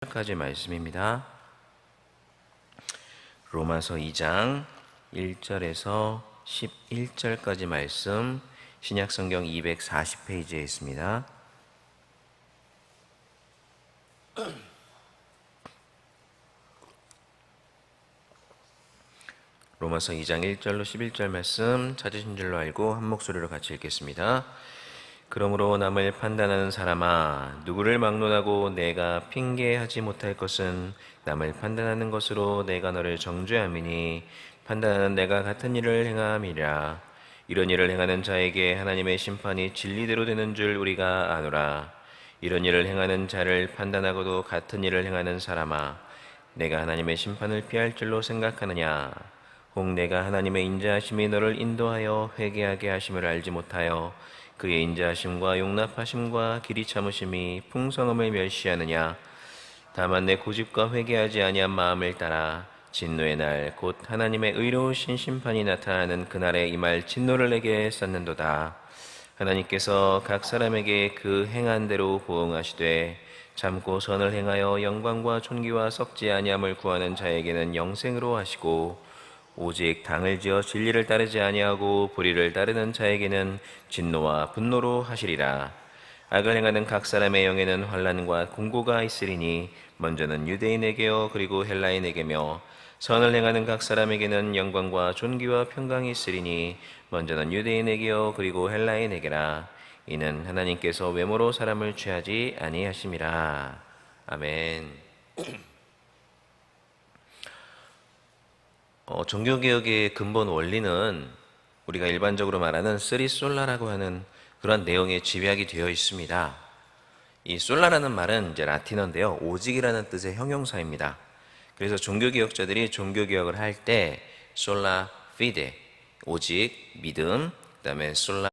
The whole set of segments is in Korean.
까지 말씀입니다. 로마서 2장 1절에서 11절까지 말씀, 신약성경 240페이지에 있습니다. 로마서 2장 1절로 11절 말씀 찾으신 줄로 알고 한 목소리로 같이 읽겠습니다. 그러므로 남을 판단하는 사람아, 누구를 막론하고 내가 핑계하지 못할 것은 남을 판단하는 것으로 내가 너를 정죄함이니 판단하는 내가 같은 일을 행함이라. 이런 일을 행하는 자에게 하나님의 심판이 진리대로 되는 줄 우리가 아노라. 이런 일을 행하는 자를 판단하고도 같은 일을 행하는 사람아, 내가 하나님의 심판을 피할 줄로 생각하느냐? 혹 내가 하나님의 인자하심이 너를 인도하여 회개하게 하심을 알지 못하여 그의 인자하심과 용납하심과 길이 참으심이 풍성함을 멸시하느냐? 다만 내 고집과 회개하지 아니한 마음을 따라 진노의 날 곧 하나님의 의로우신 심판이 나타나는 그날에 임할 진노를 내게 쌓는도다. 하나님께서 각 사람에게 그 행한 대로 보응하시되 참고 선을 행하여 영광과 존귀와 썩지 아니함을 구하는 자에게는 영생으로 하시고 오직 당을 지어 진리를 따르지 아니하고 불의를 따르는 자에게는 진노와 분노로 하시리라. 악을 행하는 각 사람의 영에는 환난과 공고가 있으리니 먼저는 유대인에게요 그리고 헬라인에게며 선을 행하는 각 사람에게는 영광과 존귀와 평강이 있으리니 먼저는 유대인에게요 그리고 헬라인에게라. 이는 하나님께서 외모로 사람을 취하지 아니하심이라. 아멘. 종교개혁의 근본 원리는 우리가 일반적으로 말하는 쓰리솔라라고 하는 그런 내용에 집약이 되어 있습니다. 이 솔라라는 말은 이제 라틴어인데요, 오직이라는 뜻의 형용사입니다. 그래서 종교개혁자들이 종교개혁을 할 때 솔라 피데, 오직 믿음, 그다음에 솔라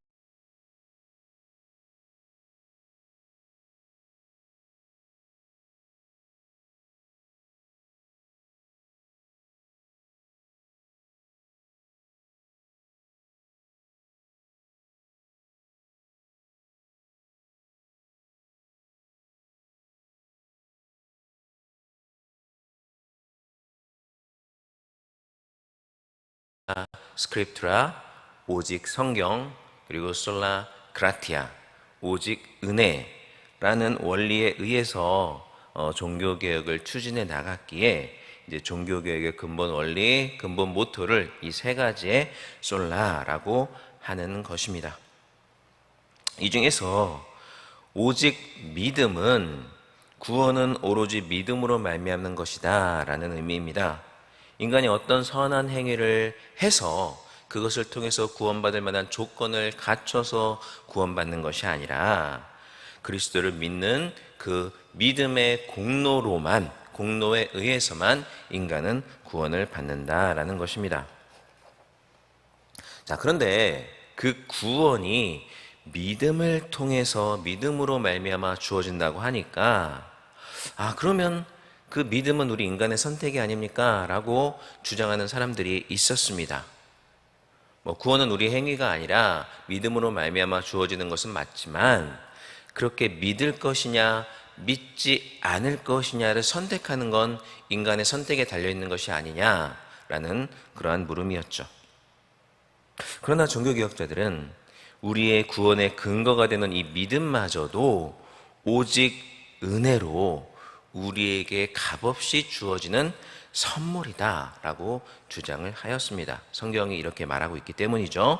스크립트라, 오직 성경, 그리고 솔라 그라티아, 오직 은혜라는 원리에 의해서 종교개혁을 추진해 나갔기에 이제 종교개혁의 근본 원리, 근본 모토를 이 세 가지의 솔라라고 하는 것입니다. 이 중에서 오직 믿음은 구원은 오로지 믿음으로 말미암는 것이다 라는 의미입니다. 인간이 어떤 선한 행위를 해서 그것을 통해서 구원받을 만한 조건을 갖춰서 구원받는 것이 아니라 그리스도를 믿는 그 믿음의 공로에 의해서만 인간은 구원을 받는다라는 것입니다. 자, 그런데 그 구원이 믿음을 통해서 믿음으로 말미암아 주어진다고 하니까 그러면 그 믿음은 우리 인간의 선택이 아닙니까? 라고 주장하는 사람들이 있었습니다. 구원은 우리 행위가 아니라 믿음으로 말미암아 주어지는 것은 맞지만 그렇게 믿을 것이냐 믿지 않을 것이냐를 선택하는 건 인간의 선택에 달려있는 것이 아니냐라는 그러한 물음이었죠. 그러나 종교개혁자들은 우리의 구원의 근거가 되는 이 믿음마저도 오직 은혜로 우리에게 값없이 주어지는 선물이다라고 주장을 하였습니다. 성경이 이렇게 말하고 있기 때문이죠.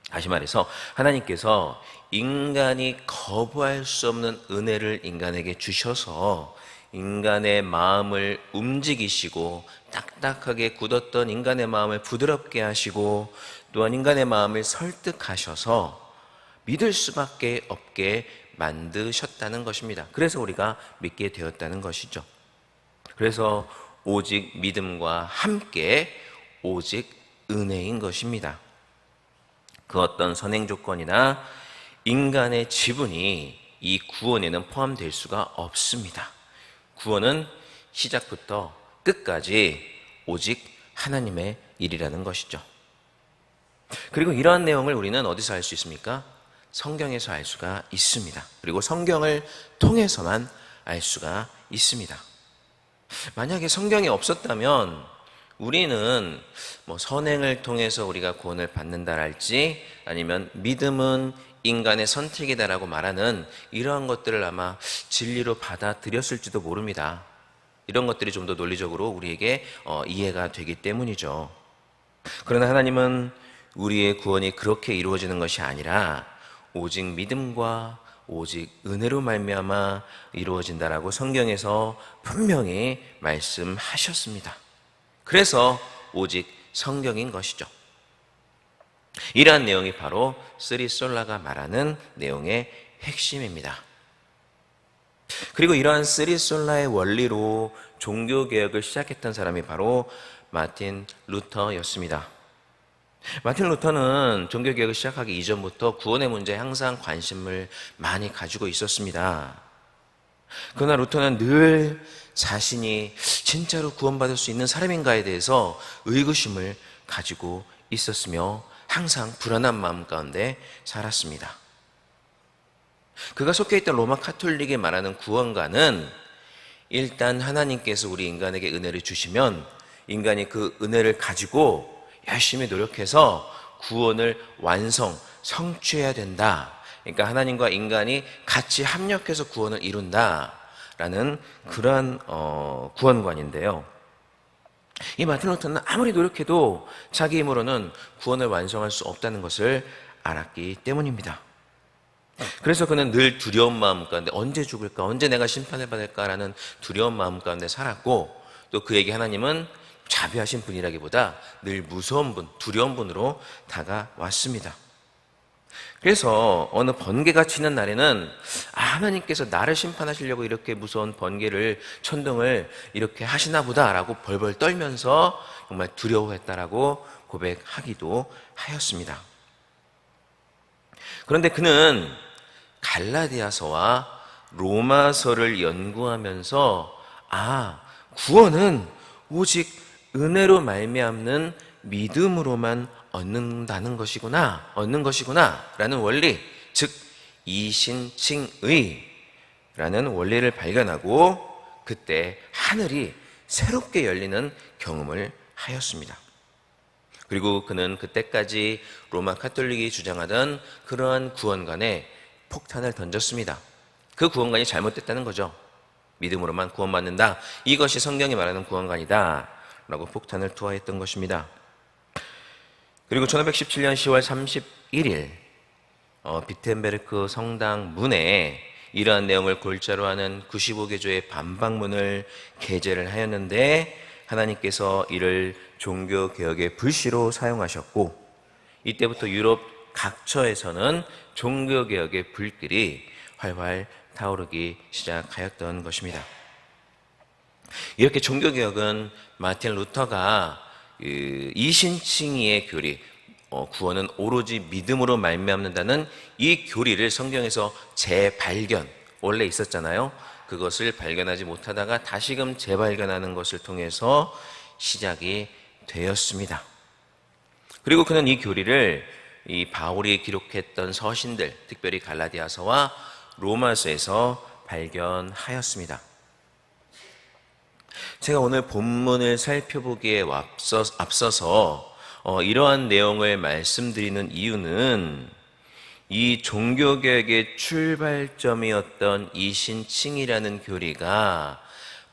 다시 말해서 하나님께서 인간이 거부할 수 없는 은혜를 인간에게 주셔서 인간의 마음을 움직이시고 딱딱하게 굳었던 인간의 마음을 부드럽게 하시고 또한 인간의 마음을 설득하셔서 믿을 수밖에 없게 만드셨다는 것입니다. 그래서 우리가 믿게 되었다는 것이죠. 그래서 오직 믿음과 함께 오직 은혜인 것입니다. 그 어떤 선행 조건이나 인간의 지분이 이 구원에는 포함될 수가 없습니다. 구원은 시작부터 끝까지 오직 하나님의 일이라는 것이죠. 그리고 이러한 내용을 우리는 어디서 알 수 있습니까? 성경에서 알 수가 있습니다. 그리고 성경을 통해서만 알 수가 있습니다. 만약에 성경이 없었다면 우리는 선행을 통해서 우리가 구원을 받는다랄지 아니면 믿음은 인간의 선택이다라고 말하는 이러한 것들을 아마 진리로 받아들였을지도 모릅니다. 이런 것들이 좀 더 논리적으로 우리에게 이해가 되기 때문이죠. 그러나 하나님은 우리의 구원이 그렇게 이루어지는 것이 아니라 오직 믿음과 오직 은혜로 말미암아 이루어진다라고 성경에서 분명히 말씀하셨습니다. 그래서 오직 성경인 것이죠. 이러한 내용이 바로 쓰리솔라가 말하는 내용의 핵심입니다. 그리고 이러한 쓰리솔라의 원리로 종교개혁을 시작했던 사람이 바로 마틴 루터였습니다. 마틴 루터는 종교개혁을 시작하기 이전부터 구원의 문제에 항상 관심을 많이 가지고 있었습니다. 그러나 루터는 늘 자신이 진짜로 구원받을 수 있는 사람인가에 대해서 의구심을 가지고 있었으며 항상 불안한 마음 가운데 살았습니다. 그가 속해 있던 로마 카톨릭이 말하는 구원과는 일단 하나님께서 우리 인간에게 은혜를 주시면 인간이 그 은혜를 가지고 열심히 노력해서 구원을 성취해야 된다. 그러니까 하나님과 인간이 같이 합력해서 구원을 이룬다라는 그러한 구원관인데요. 이 마틴 루터는 아무리 노력해도 자기 힘으로는 구원을 완성할 수 없다는 것을 알았기 때문입니다. 그래서 그는 늘 두려운 마음 가운데 언제 죽을까, 언제 내가 심판을 받을까라는 두려운 마음 가운데 살았고, 또 그에게 하나님은 자비하신 분이라기보다 늘 무서운 분, 두려운 분으로 다가왔습니다. 그래서 어느 번개가 치는 날에는 하나님께서 나를 심판하시려고 이렇게 무서운 번개를, 천둥을 이렇게 하시나 보다라고 벌벌 떨면서 정말 두려워했다라고 고백하기도 하였습니다. 그런데 그는 갈라디아서와 로마서를 연구하면서 구원은 오직 은혜로 말미암는 믿음으로만 얻는 것이구나 라는 원리, 즉 이신칭의 라는 원리를 발견하고 그때 하늘이 새롭게 열리는 경험을 하였습니다. 그리고 그는 그때까지 로마 카톨릭이 주장하던 그러한 구원관에 폭탄을 던졌습니다. 그 구원관이 잘못됐다는 거죠. 믿음으로만 구원받는다, 이것이 성경이 말하는 구원관이다 라고 폭탄을 투하했던 것입니다. 그리고 1517년 10월 31일 비텐베르크 성당 문에 이러한 내용을 골자로 하는 95개조의 반박문을 게재를 하였는데 하나님께서 이를 종교개혁의 불씨로 사용하셨고, 이때부터 유럽 각처에서는 종교개혁의 불길이 활활 타오르기 시작하였던 것입니다. 이렇게 종교개혁은 마틴 루터가 이신칭의의 교리, 구원은 오로지 믿음으로 말미암는다는 이 교리를 성경에서 재발견, 원래 있었잖아요. 그것을 발견하지 못하다가 다시금 재발견하는 것을 통해서 시작이 되었습니다. 그리고 그는 이 교리를 이 바울이 기록했던 서신들, 특별히 갈라디아서와 로마서에서 발견하였습니다. 제가 오늘 본문을 살펴보기에 앞서서 이러한 내용을 말씀드리는 이유는 이 종교개혁의 출발점이었던 이신칭이라는 교리가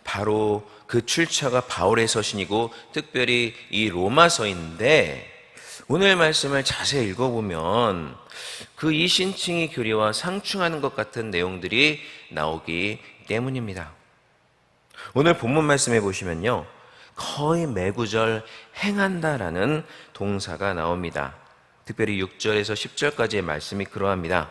바로 그 출처가 바울의 서신이고 특별히 이 로마서인데, 오늘 말씀을 자세히 읽어보면 그 이신칭의 교리와 상충하는 것 같은 내용들이 나오기 때문입니다. 오늘 본문 말씀해 보시면요, 거의 매구절 행한다라는 동사가 나옵니다. 특별히 6절에서 10절까지의 말씀이 그러합니다.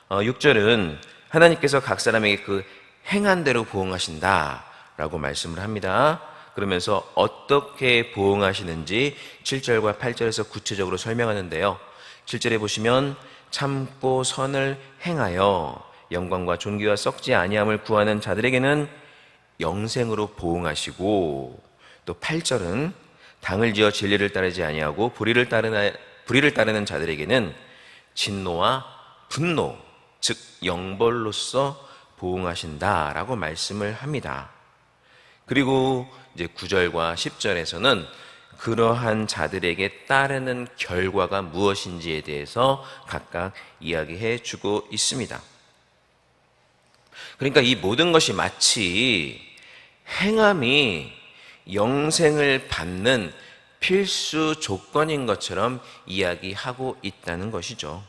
6절은 하나님께서 각 사람에게 그 행한 대로 보응하신다 라고 말씀을 합니다. 그러면서 어떻게 보응하시는지 7절과 8절에서 구체적으로 설명하는데요. 7절에 보시면 참고 선을 행하여 영광과 존귀와 썩지 아니함을 구하는 자들에게는 영생으로 보응하시고, 또 8절은 당을 지어 진리를 따르지 아니하고 불의를 따르는 자들에게는 진노와 분노, 즉 영벌로서 보응하신다라고 말씀을 합니다. 그리고 이제 9절과 10절에서는 그러한 자들에게 따르는 결과가 무엇인지에 대해서 각각 이야기해 주고 있습니다. 그러니까 이 모든 것이 마치 행함이 영생을 받는 필수 조건인 것처럼 이야기하고 있다는 것이죠.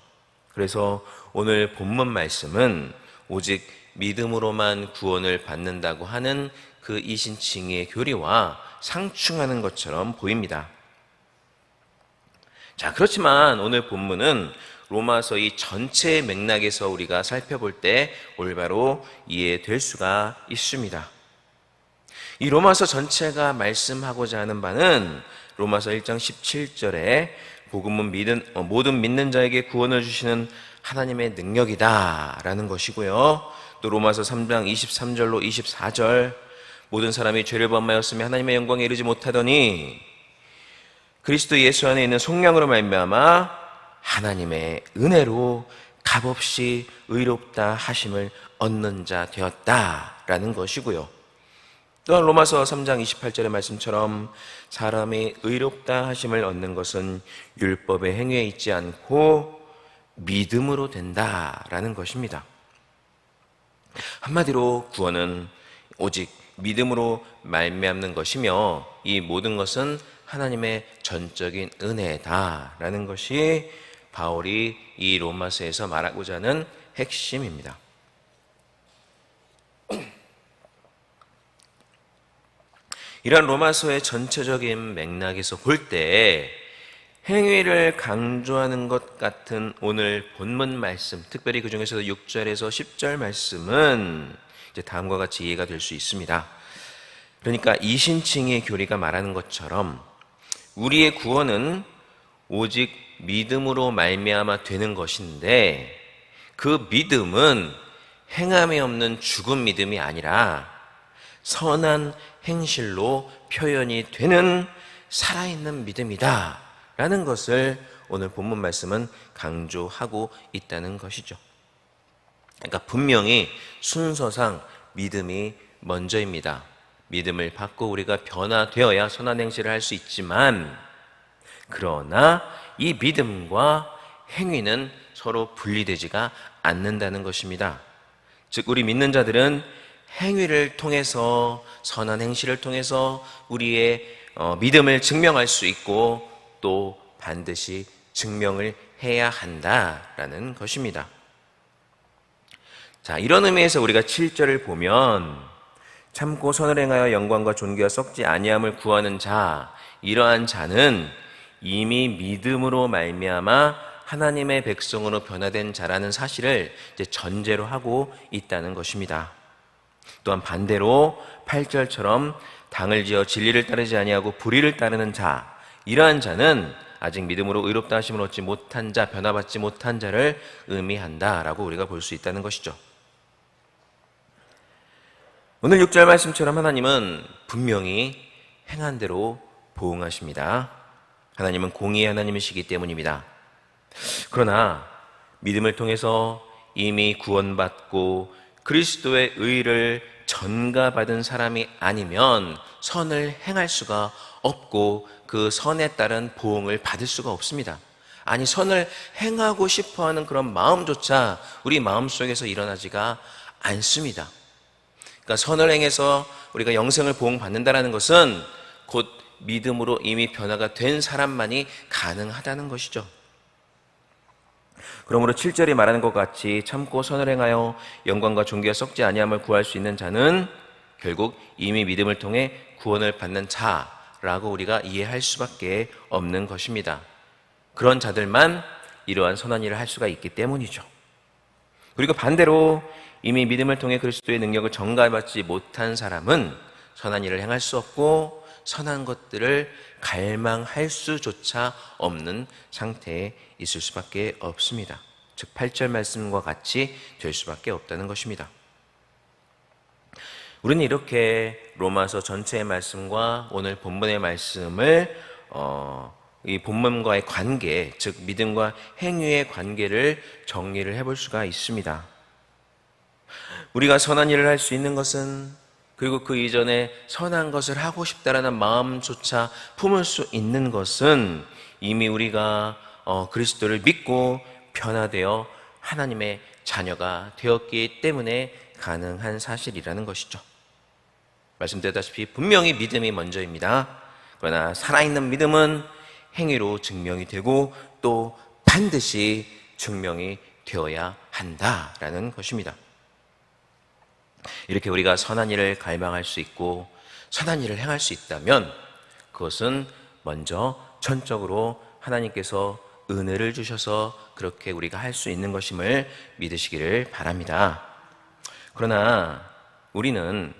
그래서 오늘 본문 말씀은 오직 믿음으로만 구원을 받는다고 하는 그 이신칭의 교리와 상충하는 것처럼 보입니다. 자, 그렇지만 오늘 본문은 로마서 이 전체의 맥락에서 우리가 살펴볼 때 올바로 이해될 수가 있습니다. 이 로마서 전체가 말씀하고자 하는 바는 로마서 1장 17절에 복음은 모든 믿는 자에게 구원을 주시는 하나님의 능력이다라는 것이고요. 또 로마서 3장 23절로 24절 모든 사람이 죄를 범하였으며 하나님의 영광에 이르지 못하더니 그리스도 예수 안에 있는 속량으로 말미암아 하나님의 은혜로 값없이 의롭다 하심을 얻는 자 되었다라는 것이고요. 또한 로마서 3장 28절의 말씀처럼 사람이 의롭다 하심을 얻는 것은 율법의 행위에 있지 않고 믿음으로 된다라는 것입니다. 한마디로 구원은 오직 믿음으로 말미암는 것이며 이 모든 것은 하나님의 전적인 은혜다라는 것이 바울이 이 로마서에서 말하고자 하는 핵심입니다. 이런 로마서의 전체적인 맥락에서 볼 때 행위를 강조하는 것 같은 오늘 본문 말씀, 특별히 그 중에서도 6절에서 10절 말씀은 이제 다음과 같이 이해가 될 수 있습니다. 그러니까 이신칭의 교리가 말하는 것처럼 우리의 구원은 오직 믿음으로 말미암아 되는 것인데 그 믿음은 행함이 없는 죽은 믿음이 아니라 선한 행실로 표현이 되는 살아있는 믿음이다 라는 것을 오늘 본문 말씀은 강조하고 있다는 것이죠. 그러니까 분명히 순서상 믿음이 먼저입니다. 믿음을 받고 우리가 변화되어야 선한 행실을 할 수 있지만 그러나 이 믿음과 행위는 서로 분리되지가 않는다는 것입니다. 즉 우리 믿는 자들은 행위를 통해서 선한 행실을 통해서 우리의 믿음을 증명할 수 있고 또 반드시 증명을 해야 한다라는 것입니다. 자, 이런 의미에서 우리가 7절을 보면 참고 선을 행하여 영광과 존귀와 썩지 아니함을 구하는 자, 이러한 자는 이미 믿음으로 말미암아 하나님의 백성으로 변화된 자라는 사실을 이제 전제로 하고 있다는 것입니다. 또한 반대로 8절처럼 당을 지어 진리를 따르지 아니하고 불의를 따르는 자, 이러한 자는 아직 믿음으로 의롭다 하심을 얻지 못한 자, 변화받지 못한 자를 의미한다라고 우리가 볼 수 있다는 것이죠. 오늘 6절 말씀처럼 하나님은 분명히 행한 대로 보응하십니다. 하나님은 공의의 하나님이시기 때문입니다. 그러나 믿음을 통해서 이미 구원받고 그리스도의 의를 전가받은 사람이 아니면 선을 행할 수가 없고 그 선에 따른 보응을 받을 수가 없습니다. 아니, 선을 행하고 싶어하는 그런 마음조차 우리 마음속에서 일어나지가 않습니다. 그러니까 선을 행해서 우리가 영생을 보응받는다는 것은 곧 믿음으로 이미 변화가 된 사람만이 가능하다는 것이죠. 그러므로 7절이 말하는 것 같이 참고 선을 행하여 영광과 존귀가 썩지 아니함을 구할 수 있는 자는 결국 이미 믿음을 통해 구원을 받는 자라고 우리가 이해할 수밖에 없는 것입니다. 그런 자들만 이러한 선한 일을 할 수가 있기 때문이죠. 그리고 반대로 이미 믿음을 통해 그리스도의 능력을 전가받지 못한 사람은 선한 일을 행할 수 없고 선한 것들을 갈망할 수조차 없는 상태에 있을 수밖에 없습니다. 즉 8절 말씀과 같이 될 수밖에 없다는 것입니다. 우리는 이렇게 로마서 전체의 말씀과 오늘 본문의 말씀을 이 본문과의 관계, 즉 믿음과 행위의 관계를 정리를 해볼 수가 있습니다. 우리가 선한 일을 할 수 있는 것은, 그리고 그 이전에 선한 것을 하고 싶다라는 마음조차 품을 수 있는 것은 이미 우리가 그리스도를 믿고 변화되어 하나님의 자녀가 되었기 때문에 가능한 사실이라는 것이죠. 말씀드렸다시피 분명히 믿음이 먼저입니다. 그러나 살아있는 믿음은 행위로 증명이 되고 또 반드시 증명이 되어야 한다라는 것입니다. 이렇게 우리가 선한 일을 갈망할 수 있고 선한 일을 행할 수 있다면 그것은 먼저 전적으로 하나님께서 은혜를 주셔서 그렇게 우리가 할 수 있는 것임을 믿으시기를 바랍니다. 그러나 우리는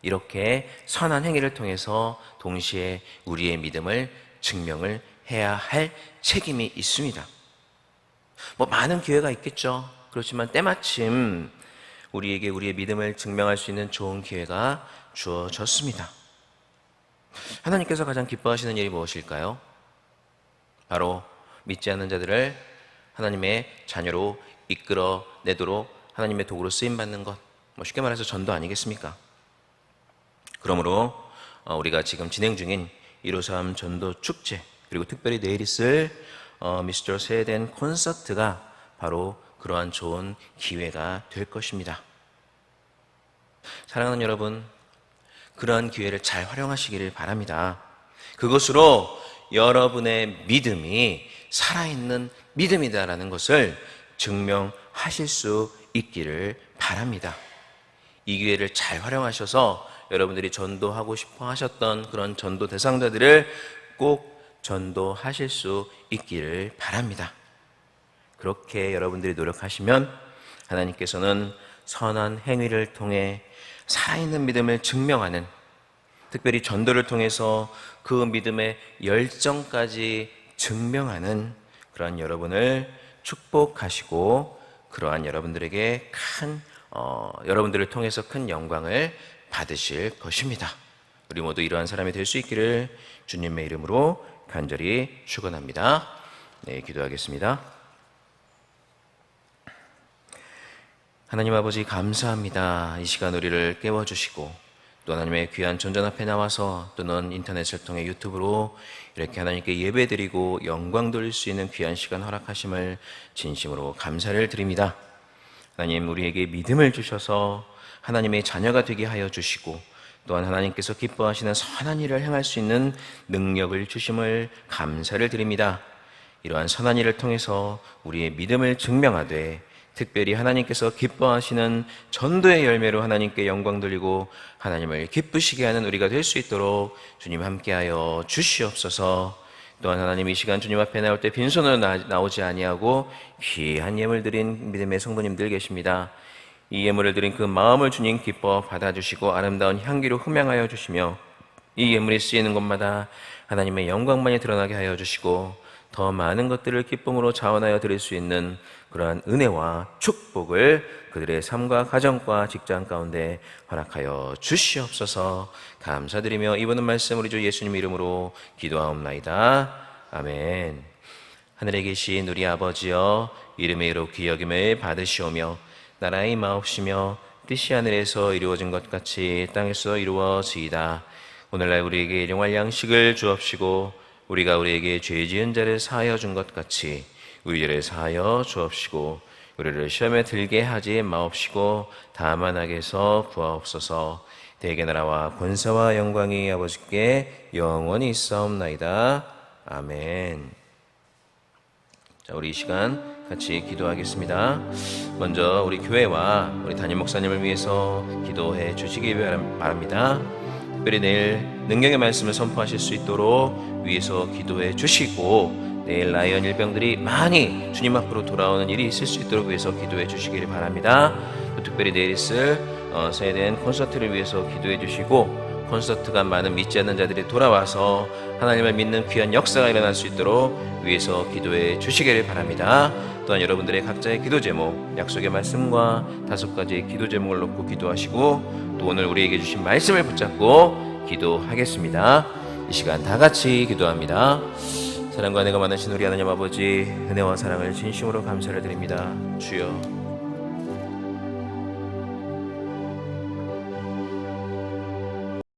이렇게 선한 행위를 통해서 동시에 우리의 믿음을 증명을 해야 할 책임이 있습니다. 많은 기회가 있겠죠. 그렇지만 때마침 우리에게 우리의 믿음을 증명할 수 있는 좋은 기회가 주어졌습니다. 하나님께서 가장 기뻐하시는 일이 무엇일까요? 바로 믿지 않는 자들을 하나님의 자녀로 이끌어내도록 하나님의 도구로 쓰임받는 것, 쉽게 말해서 전도 아니겠습니까? 그러므로 우리가 지금 진행 중인 153 전도 축제, 그리고 특별히 내일 있을 미스터 세덴 콘서트가 바로 그러한 좋은 기회가 될 것입니다. 사랑하는 여러분, 그러한 기회를 잘 활용하시기를 바랍니다. 그것으로 여러분의 믿음이 살아있는 믿음이다라는 것을 증명하실 수 있기를 바랍니다. 이 기회를 잘 활용하셔서 여러분들이 전도하고 싶어 하셨던 그런 전도 대상자들을 꼭 전도하실 수 있기를 바랍니다. 그렇게 여러분들이 노력하시면 하나님께서는 선한 행위를 통해 살아있는 믿음을 증명하는, 특별히 전도를 통해서 그 믿음의 열정까지 증명하는 그러한 여러분을 축복하시고 그러한 여러분들에게 여러분들을 통해서 큰 영광을 받으실 것입니다. 우리 모두 이러한 사람이 될 수 있기를 주님의 이름으로 간절히 축원합니다. 네, 기도하겠습니다. 하나님 아버지 감사합니다. 이 시간 우리를 깨워주시고 또 하나님의 귀한 전전 앞에 나와서 또는 인터넷을 통해 유튜브로 이렇게 하나님께 예배드리고 영광 돌릴 수 있는 귀한 시간 허락하심을 진심으로 감사를 드립니다. 하나님, 우리에게 믿음을 주셔서 하나님의 자녀가 되게 하여 주시고 또한 하나님께서 기뻐하시는 선한 일을 행할 수 있는 능력을 주심을 감사를 드립니다. 이러한 선한 일을 통해서 우리의 믿음을 증명하되 특별히 하나님께서 기뻐하시는 전도의 열매로 하나님께 영광 돌리고 하나님을 기쁘시게 하는 우리가 될 수 있도록 주님 함께하여 주시옵소서. 또한 하나님, 이 시간 주님 앞에 나올 때 빈손으로 나오지 아니하고 귀한 예물 드린 믿음의 성도님들 계십니다. 이 예물을 드린 그 마음을 주님 기뻐 받아주시고 아름다운 향기로 흠양하여 주시며 이 예물이 쓰이는 곳마다 하나님의 영광만이 드러나게 하여 주시고 더 많은 것들을 기쁨으로 자원하여 드릴 수 있는 그러한 은혜와 축복을 그들의 삶과 가정과 직장 가운데 허락하여 주시옵소서. 감사드리며 이번은 말씀 우리 주 예수님 이름으로 기도하옵나이다. 아멘. 하늘에 계신 우리 아버지여, 이름의 이로 귀여김을 받으시오며 나라의 마옵시며 뜻이 하늘에서 이루어진 것 같이 땅에서 이루어지이다. 오늘날 우리에게 일용할 양식을 주옵시고 우리가 우리에게 죄 지은 자를 사하여 준 것 같이 우리 죄를 사하여 주옵시고 우리를 시험에 들게 하지 마옵시고 다만 악에서 구하옵소서. 대개 나라와 권세와 영광이 아버지께 영원히 있사옵나이다. 아멘. 자, 우리 이 시간 같이 기도하겠습니다. 먼저 우리 교회와 우리 담임 목사님을 위해서 기도해 주시기 바랍니다. 특별히 내일 능력의 말씀을 선포하실 수 있도록 위에서 기도해 주시고 내일 라이언 일병들이 많이 주님 앞으로 돌아오는 일이 있을 수 있도록 위해서 기도해 주시기를 바랍니다. 또 특별히 내일 있을 세덴 콘서트를 위해서 기도해 주시고 콘서트가 많은 믿지 않는 자들이 돌아와서 하나님을 믿는 귀한 역사가 일어날 수 있도록 위해서 기도해 주시기를 바랍니다. 또한 여러분들의 각자의 기도 제목, 약속의 말씀과 5가지의 기도 제목을 놓고 기도하시고 또 오늘 우리에게 주신 말씀을 붙잡고 기도하겠습니다. 이 시간 다 같이 기도합니다. 사랑과 은혜가 많으신 우리 하나님 아버지, 은혜와 사랑을 진심으로 감사를 드립니다. 주여,